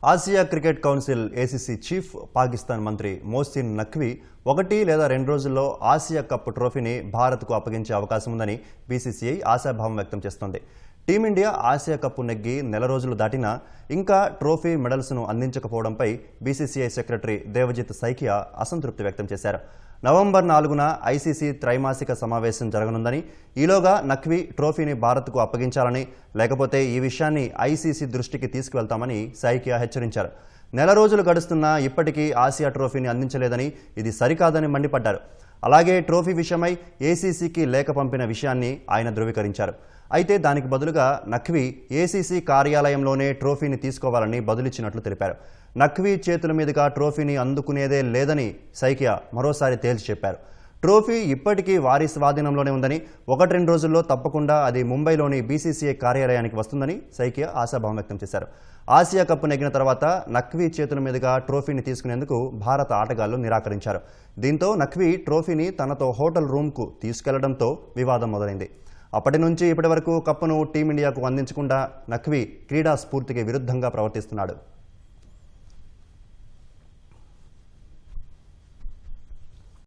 Asia cricket council ACC chief Pakistan మంత్రి మోసిన్ నఖ్వీ 1 లేదా 2 రోజుల్లో ఆసియా కప్ ట్రోఫీని భారత్కు అప్పగించే అవకాశం ఉందని బీసీసీఐ ఆశాభావం వ్యక్తం చేస్తోంది. టీమిండియా ఆసియా కప్ నెగ్గి నెల రోజులు దాటినా ఇంకా ట్రోఫీ మెడల్స్ను అందించకపోవడంపై బీసీసీఐ సెక్రటరీ దేవజిత్ సైకియా అసంతృప్తి వ్యక్తం చేశారు. నవంబర్ 4న ఐసీసీ త్రైమాసిక సమావేశం జరగనుందని, ఈలోగా నఖ్వీ ట్రోఫీని భారత్కు అప్పగించాలని, లేకపోతే ఈ విషయాన్ని ఐసీసీ దృష్టికి తీసుకువెళ్తామని సైకియా హెచ్చరించారు. నెల రోజులు గడుస్తున్నా ఇప్పటికీ ఆసియా ట్రోఫీని అందించలేదని, ఇది సరికాదని మండిపడ్డారు. అలాగే ట్రోఫీ విషయమై ఏసీసీకి లేఖ పంపిన విషయాన్ని ఆయన ధృవీకరించారు. అయితే దానికి బదులుగా నఖ్వీ ఏసీసీ కార్యాలయంలోనే ట్రోఫీని తీసుకోవాలని బదులిచ్చినట్లు తెలిపారు. నఖ్వీ చేతుల మీదుగా ట్రోఫీని అందుకునేదే లేదని సైకియా మరోసారి తేల్చి చెప్పారు. ట్రోఫీ ఇప్పటికీ వారి స్వాధీనంలోనే ఉందని, 1-2 రోజుల్లో తప్పకుండా అది ముంబైలోని బీసీసీఐ కార్యాలయానికి వస్తుందని సైకియా ఆశాభావం వ్యక్తం చేశారు. ఆసియా కప్ నెగ్గిన తర్వాత నఖ్వీ చేతుల మీదుగా ట్రోఫీని తీసుకునేందుకు భారత ఆటగాళ్లు నిరాకరించారు. దీంతో నఖ్వీ ట్రోఫీని తనతో హోటల్ రూమ్కు తీసుకెళ్లడంతో వివాదం మొదలైంది. అప్పటి నుంచి ఇప్పటి వరకు కప్పును టీమిండియాకు అందించకుండా నఖ్వీ క్రీడా స్ఫూర్తికి విరుద్ధంగా ప్రవర్తిస్తున్నాడు.